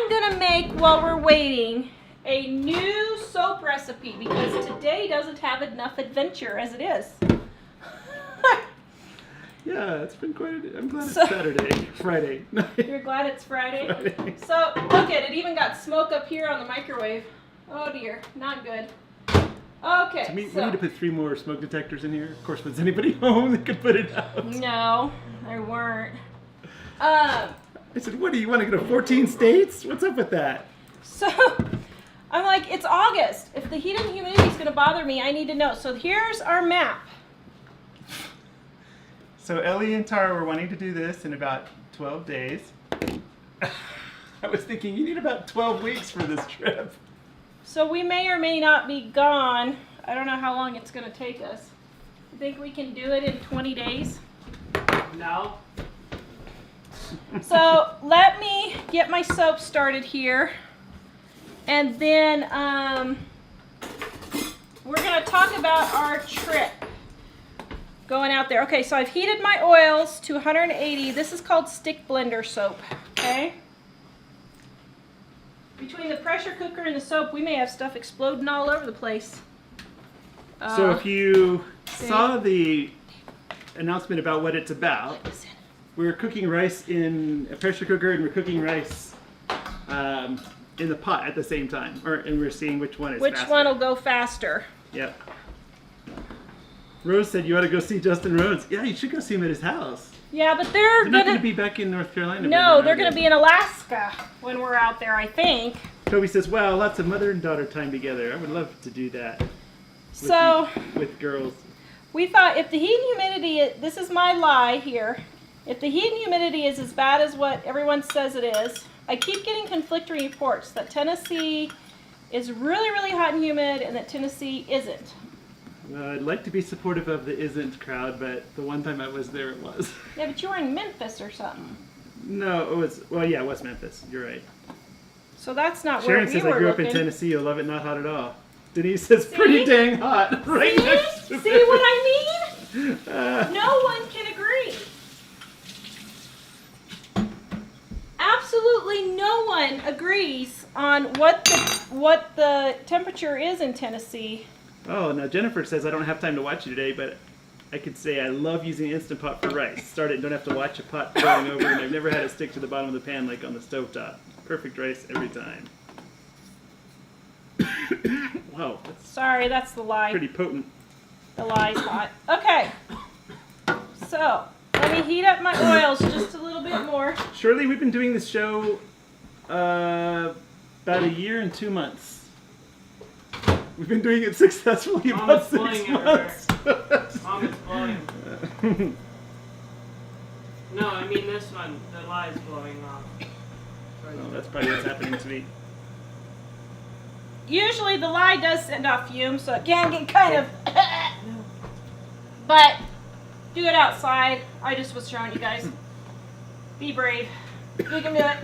I'm gonna make, while we're waiting, a new soap recipe because today doesn't have enough adventure as it is. Yeah, it's been I'm glad it's Saturday. Friday. You're glad it's Friday? Friday. So, look at it, even got smoke up here on the microwave. Oh dear, not good. Okay, We need to put 3 more smoke detectors in here. Of course, was anybody home that could put it out? No, there weren't. I said, what do you want to go to 14 states? What's up with that? So, I'm like, it's August. If the heat and humidity is going to bother me, I need to know. So here's our map. So Ellie and Tara were wanting to do this in about 12 days. I was thinking you need about 12 weeks for this trip. So we may or may not be gone. I don't know how long it's going to take us. You think we can do it in 20 days? No. So let me get my soap started here. And then we're going to talk about our trip going out there. Okay, so I've heated my oils to 180. This is called stick blender soap, okay? Between the pressure cooker and the soap, we may have stuff exploding all over the place. So if you saw the announcement about what it's about, we're cooking rice in a pressure cooker and we're cooking rice in the pot at the same time. And we're seeing which one is faster. Which one will go faster. Yep. Rose said you ought to go see Justin Rhodes. Yeah, you should go see him at his house. Yeah, but they're not going to be back in North Carolina. No, they're going to be in Alaska when we're out there, I think. Toby says, wow, lots of mother and daughter time together. I would love to do that. With girls. We thought if the heat and humidity, this is my lie here. If the heat and humidity is as bad as what everyone says it is, I keep getting conflicting reports that Tennessee is really, really hot and humid and that Tennessee isn't. Well, I'd like to be supportive of the isn't crowd, but the one time I was there, it was. Yeah, but you were in Memphis or something. No, it was, well, yeah, it was Memphis. You're right. So that's not Sharon where we says, were I grew up in Tennessee. You'll love it, not hot at all. Denise says, pretty dang hot. Right next to See it. what I mean? No one can agree. Absolutely no one agrees on what the temperature is in Tennessee. Oh, now Jennifer says, I don't have time to watch you today, but I could say I love using Instant Pot for rice. Start it and don't have to watch a pot going over, and I've never had it stick to the bottom of the pan like on the stovetop. Perfect rice every time. Wow. Sorry, that's the lie. Pretty potent. The lie's hot. Okay. So, let me heat up my oils just a little bit more. Shirley, we've been doing this show about a year and 2 months. We've been doing it successfully about 6 months. Mom, it's blowing. No, I mean this one. The lie's blowing off. Oh, that's probably what's happening to me. Usually the lye does send off fumes, so it can get kind of... But, do it outside. I just was showing you guys. Be brave. You can do it.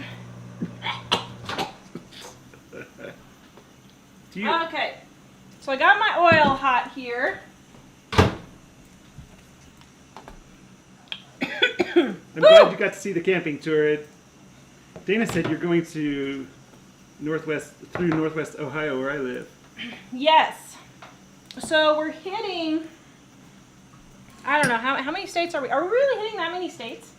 Okay. So I got my oil hot here. I'm glad you got to see the camping tour. Dana said you're going to Northwest Ohio, where I live. Yes. So we're hitting, I don't know, how many states are we? Are we really hitting that many states?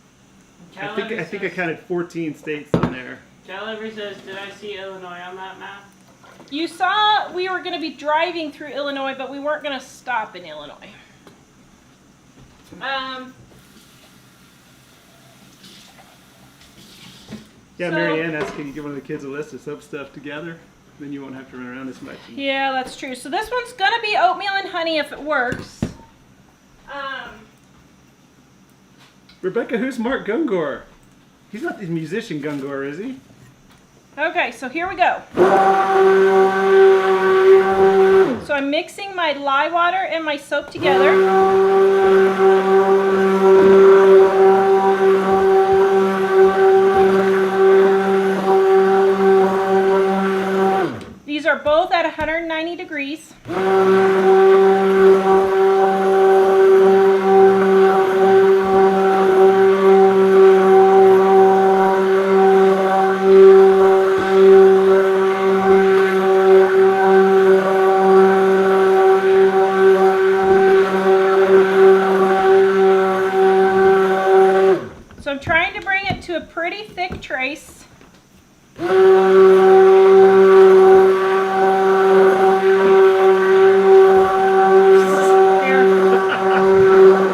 I think I counted 14 states in there. Caliber says, did I see Illinois on that map? You saw we were going to be driving through Illinois, but we weren't going to stop in Illinois. Yeah, Marianne asked, can you give one of the kids a list of soap stuff together? Then you won't have to run around as much. Yeah, that's true. So this one's going to be oatmeal and honey if it works. Rebecca, who's Mark Gungor? He's not the musician Gungor, is he? Okay, so here we go. So I'm mixing my lye water and my soap together. These are both at 190 degrees.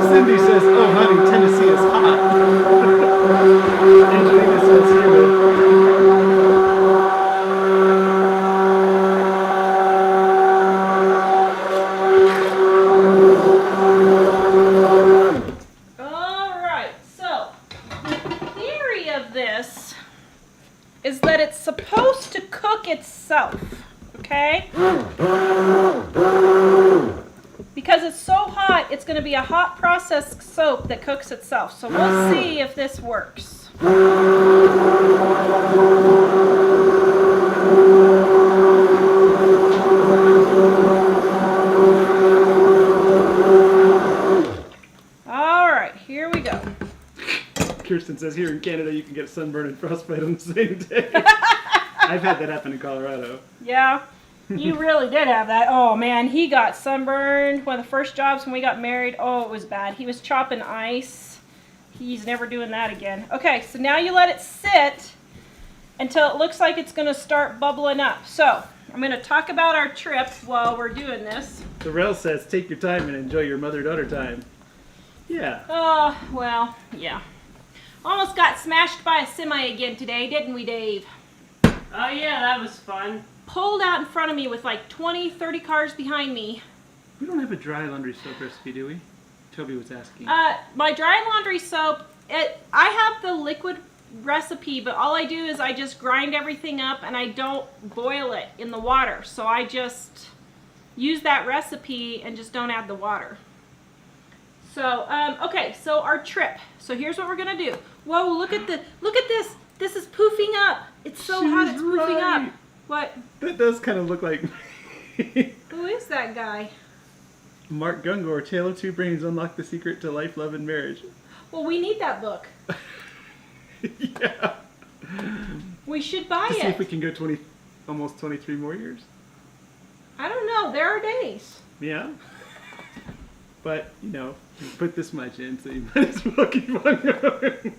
Cindy says, "Oh, honey, Tennessee is hot." Angelina says, "Humid." Alright, so the theory of this is that it's supposed to cook itself, okay? Because it's so hot, it's going to be a hot processed soap that cooks itself. So we'll see if this works. Alright, here we go. Kirsten says, "Here in Canada, you can get sunburn and frostbite on the same day." I've had that happen in Colorado. Yeah, you really did have that. Oh man, he got sunburned. One of the first jobs when we got married. Oh, it was bad. He was chopping ice. He's never doing that again. Okay, so now you let it sit until it looks like it's going to start bubbling up. So I'm going to talk about our trip while we're doing this. Darrell says, "Take your time and enjoy your mother-daughter time." Yeah. Oh, well, yeah. Almost got smashed by a semi again today, didn't we, Dave? Oh yeah, that was fun. Pulled out in front of me with like 20, 30 cars behind me. We don't have a dry laundry soap recipe, do we? Toby was asking. My dry laundry soap, I have the liquid recipe, but all I do is I just grind everything up and I don't boil it in the water. So I just use that recipe and just don't add the water. So, okay, so our trip. So here's what we're gonna do. Whoa, look at this. This is poofing up. It's so hot, it's poofing up. What? That does kind of look like Who is that guy? Mark Gungor, Tale of Two Brains, Unlock the Secret to Life, Love, and Marriage. Well, we need that book. Yeah. We should buy To see it. if we can go almost 23 more years. I don't know. There are days. Yeah. But, you know, you put this much in, so you might as well keep on going.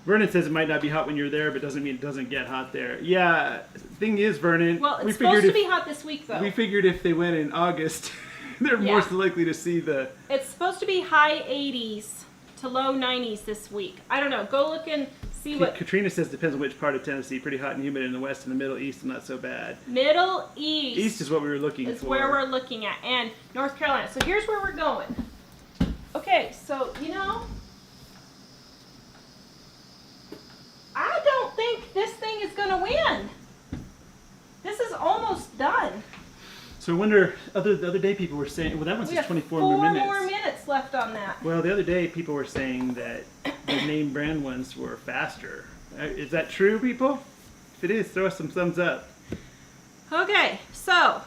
Vernon says it might not be hot when you're there, but doesn't mean it doesn't get hot there. Yeah, thing is, Vernon, Well, it's supposed to be hot this week, though. We figured if they went in August, they're more likely to see the... It's supposed to be high 80s to low 90s this week. I don't know. Go look and see what... Katrina says depends on which part of Tennessee. Pretty hot and humid in the west, and the Middle East, and not so bad. Middle East. East is what we were looking for. Is where we're looking at. And North Carolina. So here's where we're going. Okay, so, you know... I don't think this thing is going to win. This is almost done. So I wonder, the other day people were saying, well, that one says 24 more minutes. 4 more minutes left on that. Well, the other day people were saying that the name brand ones were faster. Is that true, people? If it is, throw us some thumbs up. Okay, so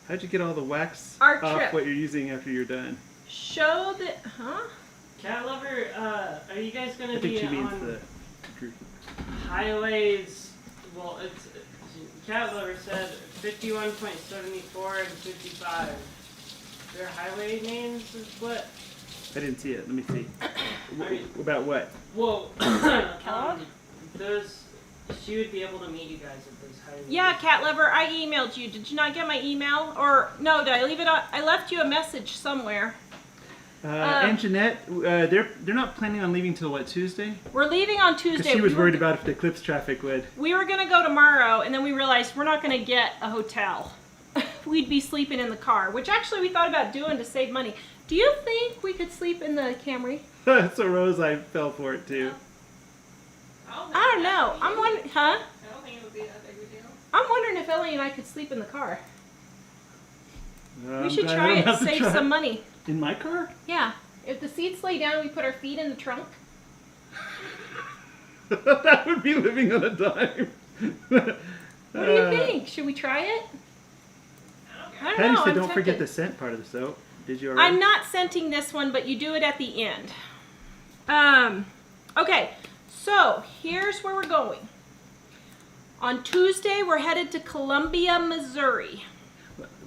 How'd you get all the wax Our off trip. what you're using after you're done? show the... Huh? Cat lover, are you guys gonna I think be she means on the group. highways? Well, it's Cat lover said 51.74 and 55. Their highway names is what? I didn't see it. Let me see. mean- About what? Well, Kellogg? those. She would be able to meet you guys at those highways. Yeah, Cat Lover, I emailed you. Did you not get my email? Or, no, did I leave it on? I left you a message somewhere. And Jeanette, they're not planning on leaving till what, Tuesday? We're leaving on Tuesday. Because she was worried about if the Eclipse traffic would. We were going to go tomorrow, and then we realized we're not going to get a hotel. We'd be sleeping in the car, which actually we thought about doing to save money. Do you think we could sleep in the Camry? So Rose, I fell for it too. I don't know. I'm wondering, huh? I don't think it would be that big of a deal. I'm wondering if Ellie and I could sleep in the car. I'm We should glad I try don't it, have to save try some money. In my car? Yeah. If the seats lay down, we put our feet in the trunk. That would be living on a dime. What do you think? Should we try it? I don't Patty know. said I'm don't forget the tempted. scent part of the soap. Did you already? I'm not scenting this one, but you do it at the end. Okay, so here's where we're going. On Tuesday, we're headed to Columbia, Missouri.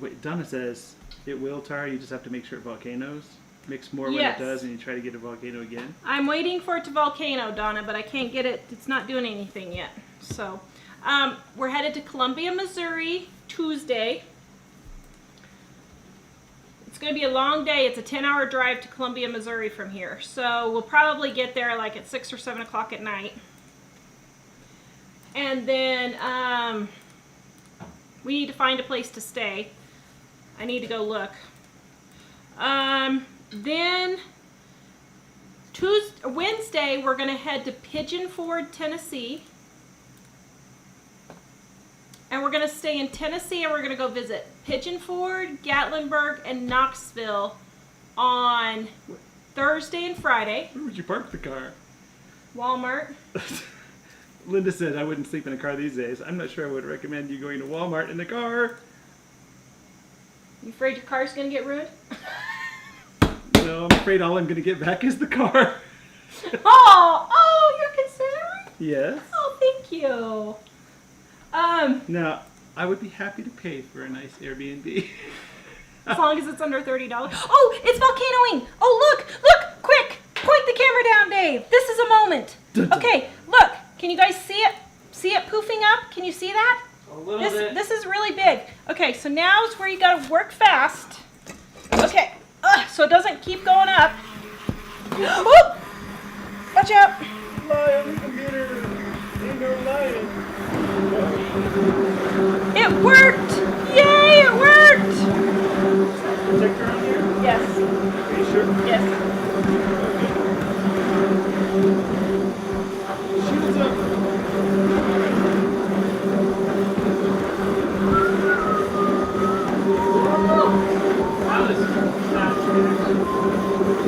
Wait, Donna says it will tar. You just have to make sure it volcanoes. mix more when Yes. it does, and you try to get a volcano again? I'm waiting for it to volcano, Donna, but I can't get it. It's not doing anything yet. So, we're headed to Columbia, Missouri, Tuesday. It's going to be a long day. It's a 10-hour drive to Columbia, Missouri from here. So we'll probably get there like at 6 or 7 o'clock at night. And then we need to find a place to stay. I need to go look. Then Wednesday, we're going to head to Pigeon Forge, Tennessee. And we're going to stay in Tennessee, and we're going to go visit Pigeon Forge, Gatlinburg, and Knoxville on Thursday and Friday. Where would you park the car? Walmart. Linda said I wouldn't sleep in a car these days. I'm not sure I would recommend you going to Walmart in the car. You afraid your car's going to get ruined? No, I'm afraid all I'm going to get back is the car. Oh, you're concerned? Yes. Oh, thank you. Now, I would be happy to pay for a nice Airbnb. As long as it's under $30. Oh, it's volcanoing. Oh, look, quick. Point the camera down, Dave. This is a moment. Dun, dun. Okay, look. Can you guys see it? See it poofing up? Can you see that? A little bit. This is really big. Okay, so now is where you gotta work fast. Okay, so it doesn't keep going up. Oh! Watch out. Lie on the computer. Ain't no lying. It worked! Yay, it worked! Protector on here? Yes, Are you sure? yes. Shields up.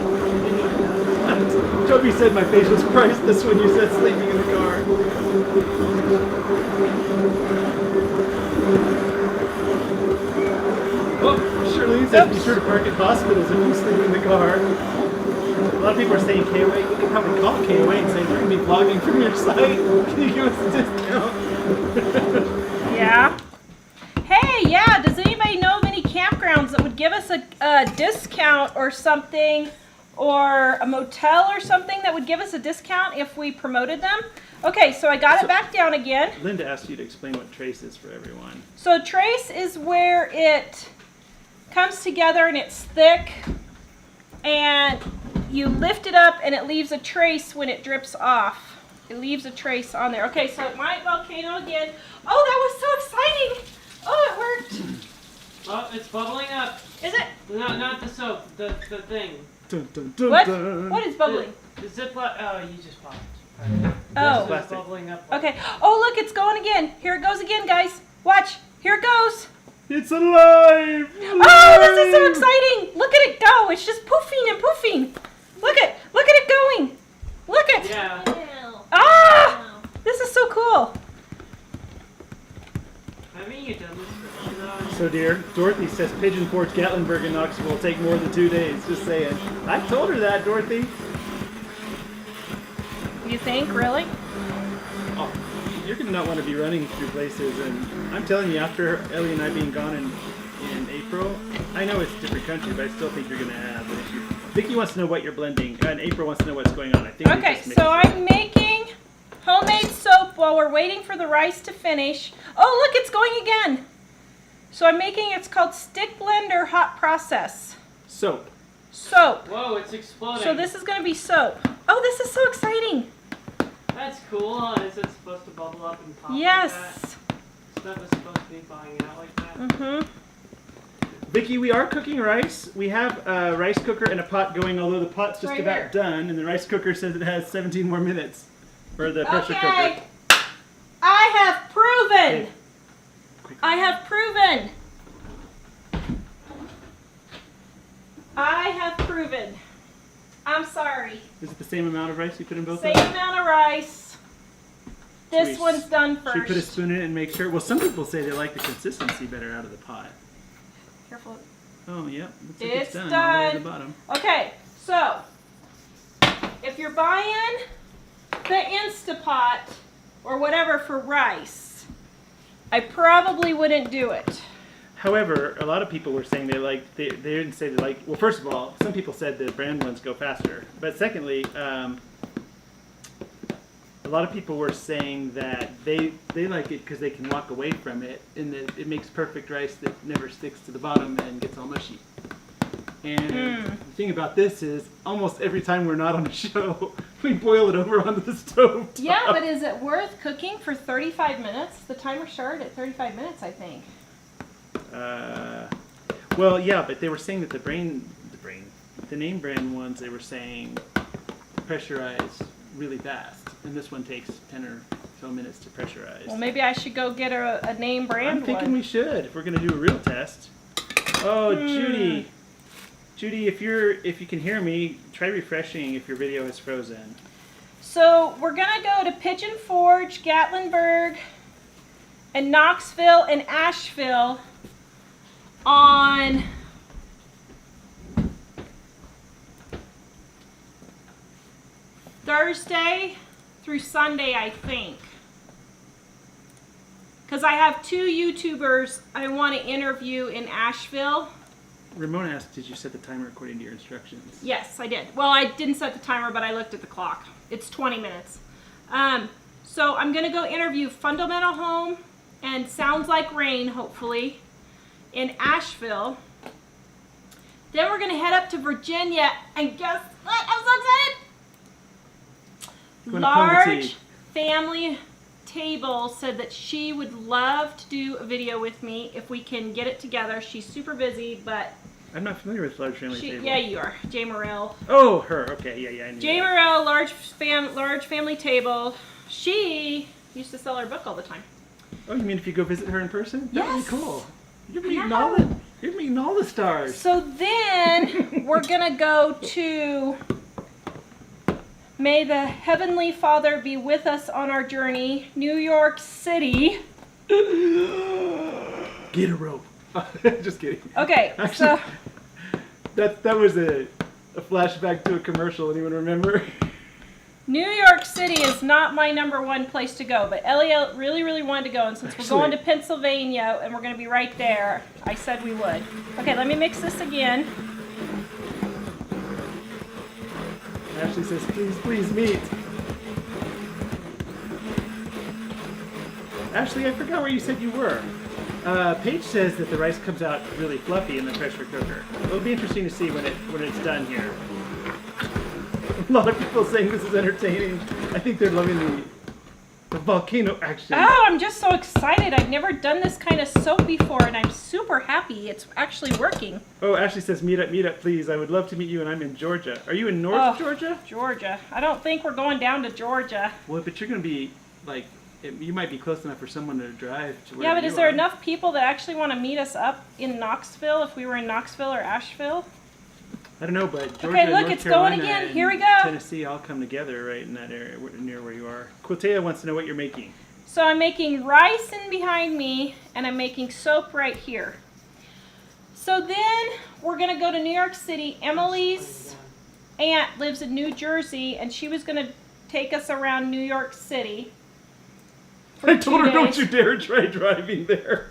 That was Toby said my face was priceless when you said sleeping in the car. Oh, Charlene said be sure to park at hospitals if you sleep in the car. A lot of people are saying KOA. You can probably call KOA and say they're going to be vlogging from your site. Can you give us a discount? Yeah. Hey, yeah, does anybody know of any campgrounds that would give us a discount or something, or a motel or something that would give us a discount if we promoted them? Okay, so I got it back down again. Linda asked you to explain what trace is for everyone. So trace is where it comes together and it's thick, and you lift it up and it leaves a trace when it drips off. It leaves a trace on there. Okay, so it might volcano again. Oh, that was so exciting! Oh, it worked. Oh, it's bubbling up. Is it? No, not the soap. The thing. Dun, dun, dun, What? dun. What is bubbling? The Ziploc. Oh, you just popped. Oh. This is Plastic. bubbling up. Okay. Oh, look, it's going again. Here it goes again, guys. Watch. Here it goes. It's alive! Oh, this is so exciting. Look at it go. It's just poofing and poofing. Look at it going. Look at. Yeah. Ah! This is so cool. Haven't you done this for sure? So dear, Dorothy says Pigeon Forge, Gatlinburg, and Knoxville will take more than 2 days. Just saying. I told her that, Dorothy. You think, really? Oh, you're going to not want to be running through places. And I'm telling you, after Ellie and I being gone in April, I know it's a different country, but I still think you're going to have an issue. Vicky wants to know what you're blending, and April wants to know what's going on. I think. Okay, so I'm making homemade soap while we're waiting for the rice to finish. Oh, look, it's going again. So I'm making, it's called stick blender hot process. Soap. Soap. Whoa, it's exploding. So this is going to be soap. Oh, this is so exciting. That's cool. Huh? Is it supposed to bubble up and pop Yes. like that? Stuff is supposed to be falling out like that? Mm-hmm. Vicky, we are cooking rice. We have a rice cooker and a pot going, although the pot's just Right about here. done, and the rice cooker says it has 17 more minutes for the pressure Okay. cooker. I have proven. Hey, quick. I have proven. I have proven. I'm sorry. Is it the same amount of rice you put in both Same of them? amount of rice. This Should we- one's done Should we put a first. spoon in it and make sure? Well, some people say they like the consistency better out of the pot. Careful. Oh, yep. Looks like It's it's done. All the way at done. the bottom. Okay, so if you're buying the Instapot or whatever for rice, I probably wouldn't do it. However, a lot of people were saying they didn't say they like. Well, first of all, some people said the brand ones go faster, but secondly, a lot of people were saying that they like it because they can walk away from it, and that it makes perfect rice that never sticks to the bottom and gets all mushy. And the thing about this is, almost every time we're not on a show, we boil it over onto the stove. Yeah, but is it worth cooking for 35 minutes? The timer started at 35 minutes, I think. Well, yeah, but they were saying that the name brand ones, they were saying pressurize really fast, and this one takes 10 or so minutes to pressurize. Well, maybe I should go get a name brand I'm thinking one. we should, if we're going to do a real test. Oh, Judy, if you can hear me, try refreshing if your video is frozen. So we're gonna go to Pigeon Forge, Gatlinburg, and Knoxville and Asheville on Thursday through Sunday, I think. Because I have 2 YouTubers I want to interview in Asheville. Ramona asked, did you set the timer according to your instructions? Yes, I did. Well, I didn't set the timer, but I looked at the clock. It's 20 minutes. So I'm going to go interview Fundamental Home and Sounds Like Rain, hopefully, in Asheville. Then we're going to head up to Virginia, and guess what? I'm so excited! Large Family Table said that she would love to do a video with me if we can get it together. She's super busy, but I'm not familiar with Large Family Table. yeah, you are. Jay Morrell. Oh, her. Okay, yeah, I knew Jay that. Morrell, Large Family Table. She used to sell her book all the time. Oh, you mean if you go visit her in person? That would Yes. be cool. You're I meeting know. you're meeting all the stars. So then we're gonna go to May the Heavenly Father be with us on our journey, New York City. Get a rope. Just kidding. Okay, Actually, that was a flashback to a commercial. Anyone remember? New York City is not my #1 place to go, but Elliot really, really wanted to go, and since we're going to Pennsylvania and we're going to be right there, I said we would. Okay, let me mix this again. Ashley says, please meet. Ashley, I forgot where you said you were. Paige says that the rice comes out really fluffy in the pressure cooker. It'll be interesting to see when it's done here. A lot of people saying this is entertaining. I think they're loving the volcano action. Oh, I'm just so excited. I've never done this kind of soap before, and I'm super happy it's actually working. Oh, Ashley says, meet up, please. I would love to meet you, and I'm in Georgia. Are you in North Georgia? Georgia. I don't think we're going down to Georgia. Well, but you're going to be, you might be close enough for someone to drive to where Yeah, but you is there are. enough people that actually want to meet us up in Knoxville if we were in Knoxville or Asheville? I don't know, but Georgia, Okay, look, North it's going Carolina, again. and Here we go. Tennessee all come together right in that area, near where you are. Quiltea wants to know what you're making. So I'm making rice in behind me, and I'm making soap right here. So then we're going to go to New York City. Emily's aunt lives in New Jersey, and she was going to take us around New York City. I told her, 2 don't days. you dare try driving there.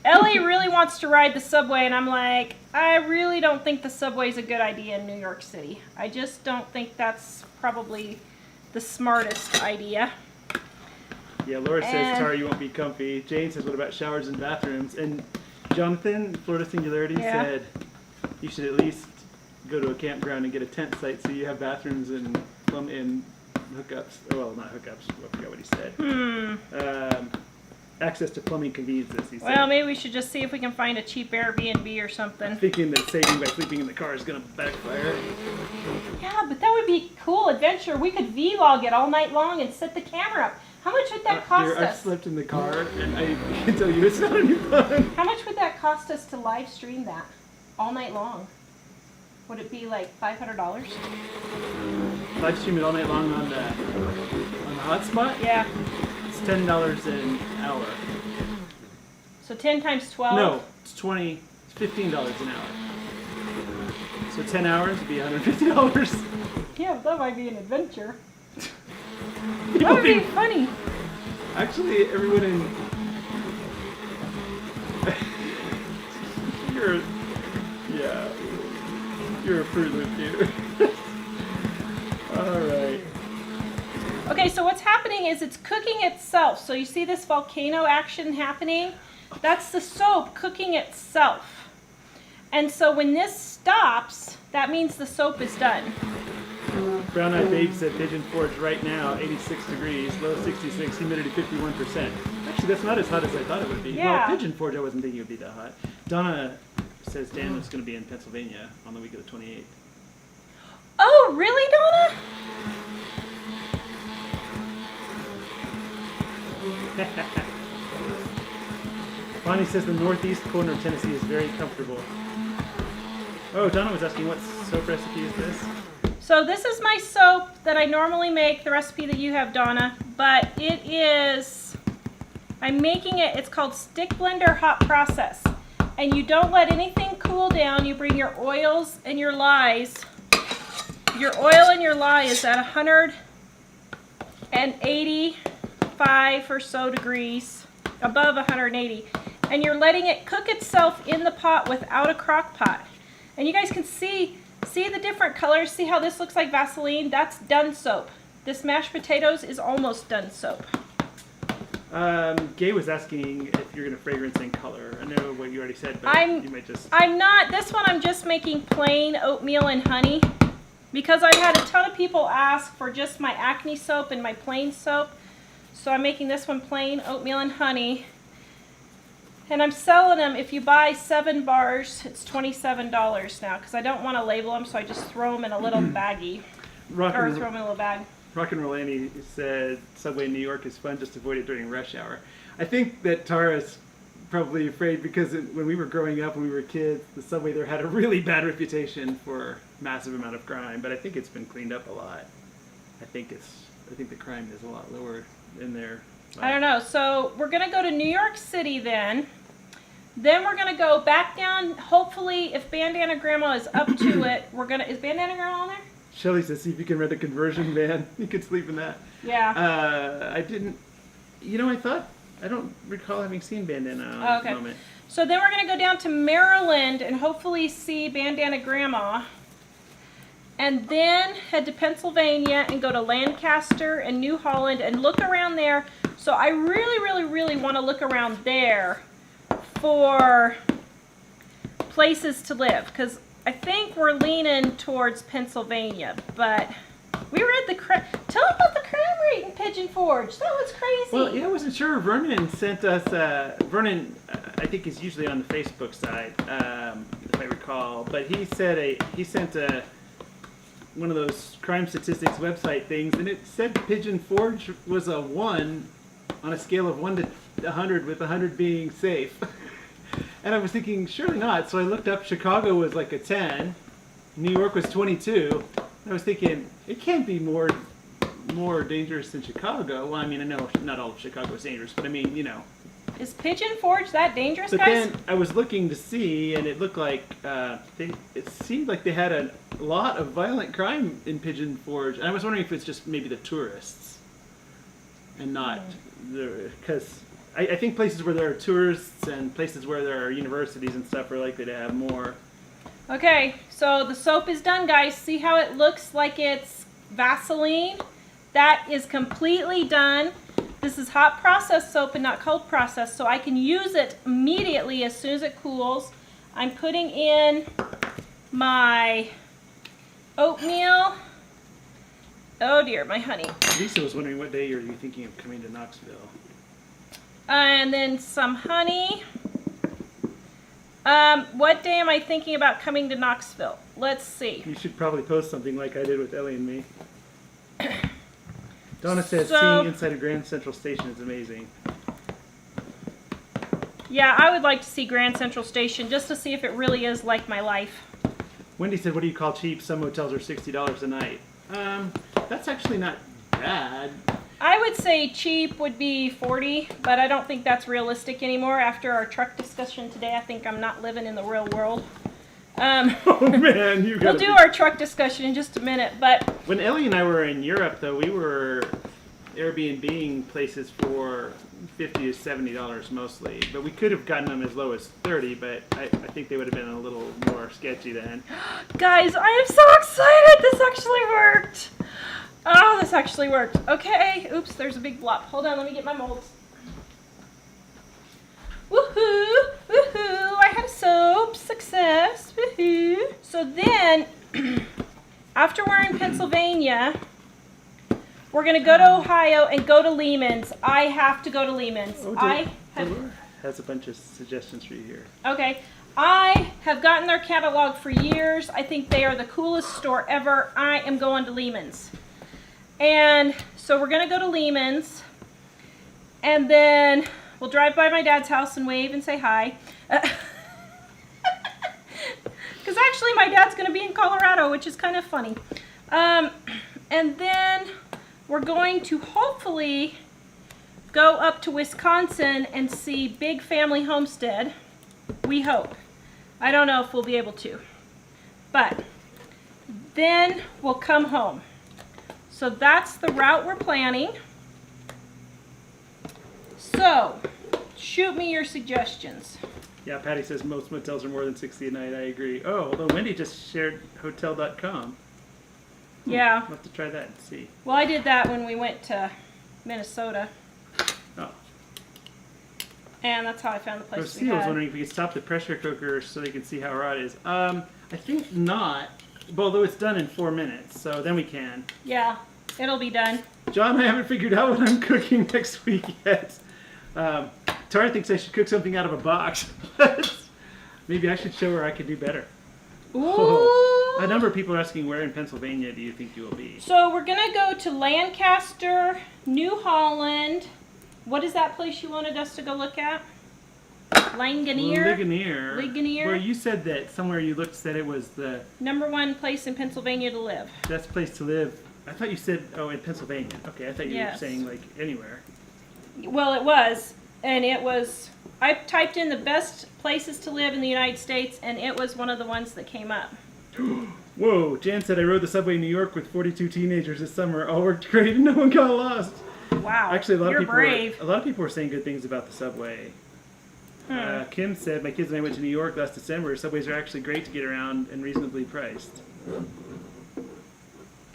Ellie really wants to ride the subway, and I'm like, I really don't think the subway is a good idea in New York City. I just don't think that's probably the smartest idea. Yeah, Laura says, And- Tara, you won't be comfy. Jane says, what about showers and bathrooms? And Jonathan, Florida Singularity, Yeah. said you should at least go to a campground and get a tent site so you have bathrooms and hookups. Well, not hookups. I forgot what he said. Access to plumbing conveniences, he said. Well, maybe we should just see if we can find a cheap Airbnb or something. Thinking that saving by sleeping in the car is going to backfire. Yeah, but that would be a cool adventure. We could vlog it all night long and set the camera up. How much would that cost I've us? slept in the car, and I can tell you it's not any fun. How much would that cost us to live stream that all night long? Would it be like $500? Live stream it all night long on the hotspot? Yeah. It's $10 an hour. So 10 times 12? No, it's $15 an hour. So 10 hours would be $150. Yeah, that might be an adventure. People That would be think- funny. Actually, everyone in You're a Fruit Loop dude. All right. Okay, so what's happening is it's cooking itself. So you see this volcano action happening? That's the soap cooking itself. And so when this stops, that means the soap is done. Brown Eyed Babe said Pigeon Forge right now, 86 degrees, low 66, humidity 51%. Actually, that's not as hot as I thought it would be. Yeah. Well, Pigeon Forge, I wasn't thinking it would be that hot. Donna says Dan was going to be in Pennsylvania on the week of the 28th. Oh, really, Donna? Bonnie says the northeast corner of Tennessee is very comfortable. Oh, Donna was asking what soap recipe is this? So this is my soap that I normally make, the recipe that you have, Donna, but it is, I'm making it, it's called Stick Blender Hot Process. And you don't let anything cool down, you bring your oils and your lyes. Your oil and your lye is at 185 or so degrees, above 180. And you're letting it cook itself in the pot without a crock pot. And you guys can see the different colors. See how this looks like Vaseline? That's done soap. This mashed potatoes is almost done soap. Gay was asking if you're going to fragrance in color. I know what you already said, but you might just... I'm not. This one I'm just making plain oatmeal and honey. Because I've had a ton of people ask for just my acne soap and my plain soap. So I'm making this one plain oatmeal and honey. And I'm selling them, if you buy 7 bars, it's $27 now. Because I don't want to label them, so I just throw them in a little baggie. Or throw them in a little bag. Rock and Roll Annie said Subway in New York is fun, just avoid it during rush hour. I think that Tara's probably afraid because when we were growing up, when we were kids, the Subway there had a really bad reputation for massive amount of crime, but I think it's been cleaned up a lot. I think the crime is a lot lower in there. I don't know. So we're going to go to New York City then. Then we're going to go back down. Hopefully, if Bandana Grandma is up to it, is Bandana Grandma on there? Shelly says, see if you can rent a conversion van. You could sleep in that. Yeah. I didn't, I don't recall having seen Bandana at the moment. So then we're going to go down to Maryland and hopefully see Bandana Grandma. And then head to Pennsylvania and go to Lancaster and New Holland and look around there. So I really, really, really want to look around there for places to live. Because I think we're leaning towards Pennsylvania. But we read the crime. Tell them about the crime rate in Pigeon Forge. That was crazy. Well, yeah, I wasn't sure. Vernon sent us, Vernon, I think is usually on the Facebook side, if I recall. But he said he sent one of those crime statistics website things, and it said Pigeon Forge was a 1 on a scale of 1 to 100, with 100 being safe. And I was thinking, surely not. So I looked up, Chicago was like a 10, New York was 22. I was thinking, it can't be more dangerous than Chicago. Well, I mean, I know not all of Chicago is dangerous, but I mean, you know. Is Pigeon Forge that dangerous, But guys? then I was looking to see, and it looked like it seemed like they had a lot of violent crime in Pigeon Forge, and I was wondering if it's just maybe the tourists, and not because I think places where there are tourists and places where there are universities and stuff are likely to have more. Okay, so the soap is done, guys. See how it looks like it's Vaseline? That is completely done. This is hot process soap and not cold process, so I can use it immediately as soon as it cools. I'm putting in my oatmeal. Oh dear, my honey. Lisa was wondering what day are you thinking of coming to Knoxville? And then some honey. What day am I thinking about coming to Knoxville? Let's see. You should probably post something like I did with Ellie and me. Donna says So- seeing inside of Grand Central Station is amazing. Yeah, I would like to see Grand Central Station just to see if it really is like my life. Wendy said, what do you call cheap? Some hotels are $60 a night. That's actually not bad. I would say cheap would be 40, but I don't think that's realistic anymore. After our truck discussion today, I think I'm not living in the real world. Oh man, you We'll do our truck discussion in just a minute, but When Ellie and I were in Europe, though, we were Airbnb places for $50 to $70 mostly, but we could have gotten them as low as $30, but I think they would have been a little more sketchy then. Guys, I am so excited! This actually worked! Oh, this actually worked. Okay, oops, there's a big blop. Hold on, let me get my molds. Woohoo! Woohoo! I had a soap! Success! Woohoo! So then, after we're in Pennsylvania, we're going to go to Ohio and go to Lehman's. I have to go to Lehman's. Delore has a bunch of suggestions for you here. Okay. I have gotten their catalog for years. I think they are the coolest store ever. I am going to Lehman's. And so we're going to go to Lehman's. And then we'll drive by my dad's house and wave and say hi. Because actually my dad's going to be in Colorado, which is kind of funny. And then we're going to hopefully go up to Wisconsin and see Big Family Homestead. We hope. I don't know if we'll be able to. But then we'll come home. So that's the route we're planning. So, shoot me your suggestions. Yeah, Patty says most motels are more than $60 a night. I agree. Oh, although Wendy just shared hotel.com. Yeah. I'll have to try that and see. Well, I did that when we went to Minnesota. Oh. And that's how I found the place we Rosie was had. wondering if we could stop the pressure cooker so they can see how raw it is. I think not. Although it's done in 4 minutes, so then we can. Yeah, it'll be done. John, I haven't figured out what I'm cooking next week yet. Tara thinks I should cook something out of a box. Maybe I should show her I could do better. Ooh! Oh, a number of people are asking where in Pennsylvania do you think you will be? So we're going to go to Lancaster, New Holland. What is that place you wanted us to go look at? Ligonier? Ligonier. Where you said that somewhere you looked said it was the #1 place in Pennsylvania to live. best place to live. I thought you said, oh, in Pennsylvania. Okay, I thought you were saying like anywhere. Well, it was. And it was, I typed in the best places to live in the United States, and it was one of the ones that came up. Whoa, Jan said I rode the subway in New York with 42 teenagers this summer. All worked great and no one got lost. Wow, Actually, you're brave. A lot of people were saying good things about the subway. Kim said, my kids and I went to New York last December. Subways are actually great to get around and reasonably priced.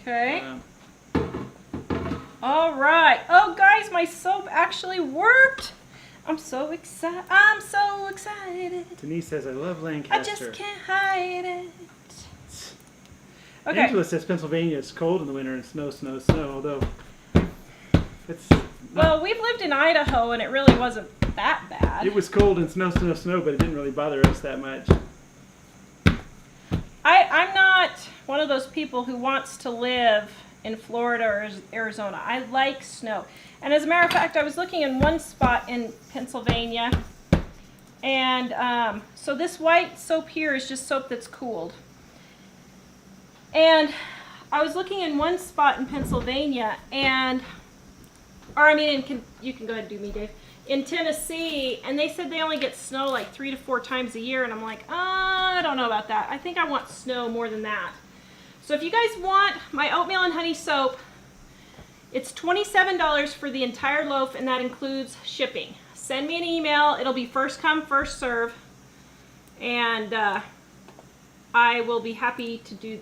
Okay. All right. Oh, guys, my soap actually worked. I'm so excited. I'm so excited. Denise says, I love Lancaster. I just can't hide it. Okay. Angela says Pennsylvania is cold in the winter and snow, although it's not. Well, we've lived in Idaho and it really wasn't that bad. It was cold and snow, but it didn't really bother us that much. I'm not one of those people who wants to live in Florida or Arizona. I like snow. And as a matter of fact, I was looking in one spot in Pennsylvania, and so this white soap here is just soap that's cooled. And I was looking in one spot in Pennsylvania, and, or I mean, you can go ahead and do me, Dave. In Tennessee, and they said they only get snow like 3 to 4 times a year, and I'm like, I don't know about that. I think I want snow more than that. So if you guys want my oatmeal and honey soap, it's $27 for the entire loaf, and that includes shipping. Send me an email. It'll be first come, first serve, and I will be happy to do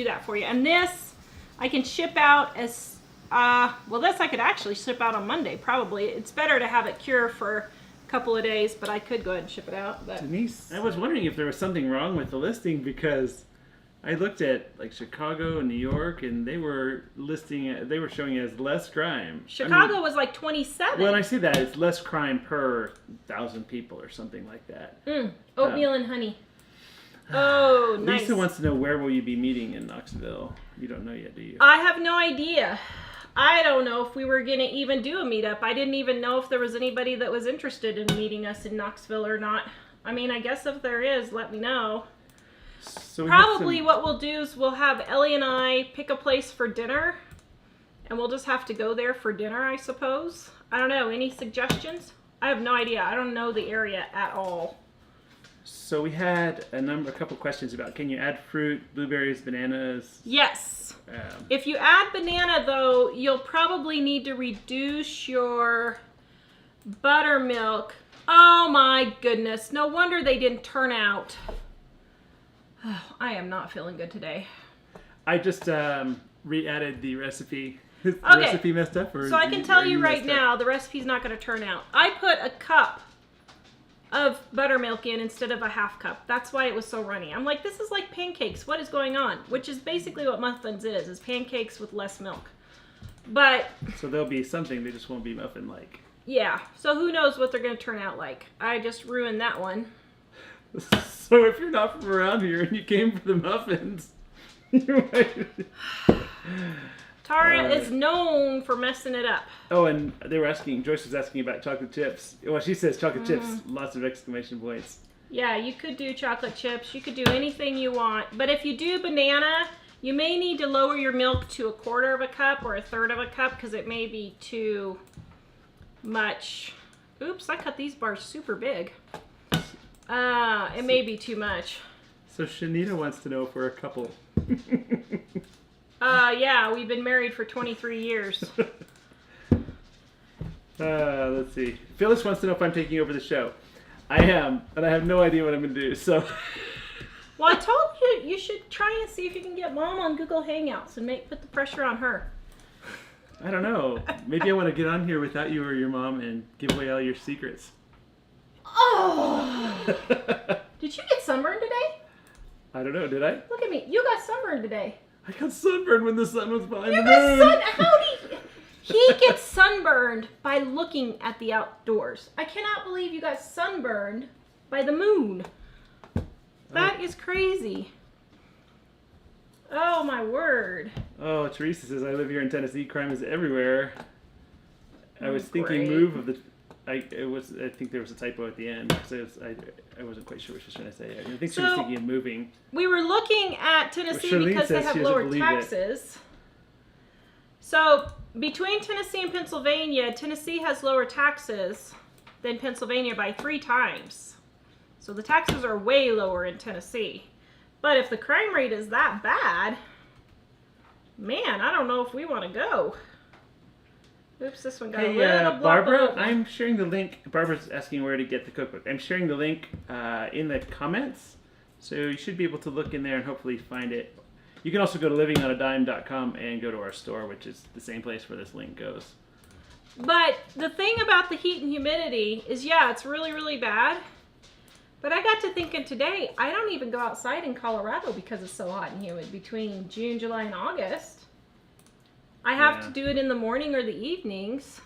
that for you. And this I can ship out as well. This I could actually ship out on Monday probably. It's better to have it cure for a couple of days, but I could go ahead and ship it out. But Denise, I was wondering if there was something wrong with the listing because I looked at like Chicago and New York, and they were showing it as less crime. Chicago was like 27. When I say that, it's less crime per 1,000 people or something like that. Oatmeal and honey. Oh, nice. Lisa wants to know, where will you be meeting in Knoxville? You don't know yet, do you? I have no idea. I don't know if we were going to even do a meetup. I didn't even know if there was anybody that was interested in meeting us in Knoxville or not. I mean, I guess if there is, let me know. So Probably what we'll do is we'll have Ellie and I pick a place for dinner, and we'll just have to go there for dinner, I suppose. I don't know. Any suggestions? I have no idea. I don't know the area at all. So we had a couple questions about, can you add fruit, blueberries, bananas? Yes. If you add banana, though, you'll probably need to reduce your buttermilk. Oh my goodness. No wonder they didn't turn out. Oh, I am not feeling good today. I just re-added the recipe. Is the Okay. recipe messed up? Or So I can tell you right now, the recipe's not going to turn out. I put a cup of buttermilk in instead of a half cup. That's why it was so runny. I'm like, this is like pancakes. What is going on? Which is basically what muffins is pancakes with less milk. But So there'll be something, they just won't be muffin-like. yeah, so who knows what they're going to turn out like. I just ruined that one. So if you're not from around here and you came for the muffins, you might... Tara is known for messing it up. Oh, and they were asking, Joyce was asking about chocolate chips. Well, she says chocolate chips, lots of exclamation points. Yeah, you could do chocolate chips. You could do anything you want. But if you do banana, you may need to lower your milk to 1/4 of a cup or 1/3 of a cup because it may be too much. Oops, I cut these bars super big. It may be too much. So Shanita wants to know if we're a couple. Yeah, we've been married for 23 years. Let's see. Phyllis wants to know if I'm taking over the show. I am, and I have no idea what I'm going to do, so... Well, I told you, you should try and see if you can get Mom on Google Hangouts and put the pressure on her. I don't know. Maybe I want to get on here without you or your mom and give away all your secrets. Oh! Did you get sunburned today? I don't know, did I? Look at me. You got sunburned today. I got sunburned when the sun was behind You the got moon. he gets sunburned by looking at the outdoors. I cannot believe you got sunburned by the moon. That is crazy. Oh my word. Oh, Teresa says, I live here in Tennessee. Crime is everywhere. I was thinking Great. move of the... I think there was a typo at the end. So I wasn't quite sure what she was trying to say. I think she was So- thinking of moving. We were looking at Tennessee Well, Charlene because they says have she doesn't lower believe it. taxes. So between Tennessee and Pennsylvania, Tennessee has lower taxes than Pennsylvania by 3 times. So the taxes are way lower in Tennessee. But if the crime rate is that bad, man, I don't know if we want to go. Oops, this one got a Hey, little blop Barbara, over. I'm sharing the link. Barbara's asking where to get the cookbook. I'm sharing the link in the comments. So you should be able to look in there and hopefully find it. You can also go to livingonadime.com and go to our store, which is the same place where this link goes. But the thing about the heat and humidity is, yeah, it's really, really bad. But I got to thinking today, I don't even go outside in Colorado because it's so hot and humid between June, July, and August. I have to do it in the morning or the evenings.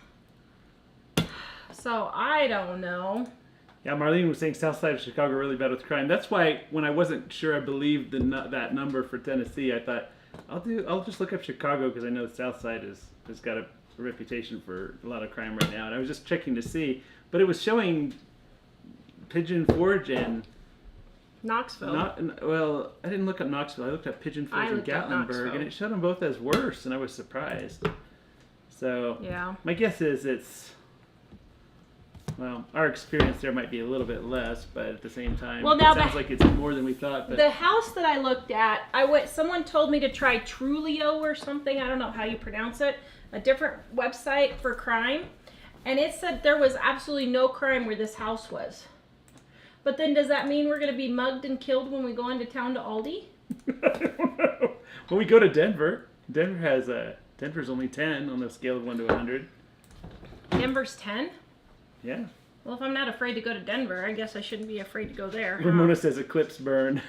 So I don't know. Yeah, Marlene was saying south side of Chicago really bad with crime. That's why when I wasn't sure I believed that number for Tennessee, I thought I'll just look up Chicago because I know the south side has got a reputation for a lot of crime right now. And I was just checking to see, but it was showing Pigeon Forge and Knoxville. I didn't look up Knoxville. I looked up Pigeon Forge and looked up Gatlinburg, Knoxville. and it showed them both as worse, and I was surprised. So Yeah. my guess is well, our experience there might be a little bit less, but at the same time, Well, now it sounds like it's more than we thought. But The house that I looked at, someone told me to try Trulio or something. I don't know how you pronounce it. A different website for crime. And it said there was absolutely no crime where this house was. But then does that mean we're going to be mugged and killed when we go into town to Aldi? I don't know. When we go to Denver, Denver's only 10 on the scale of 1 to 100. Denver's 10? Yeah. Well, if I'm not afraid to go to Denver, I guess I shouldn't be afraid to go there. huh? Ramona says eclipse burn.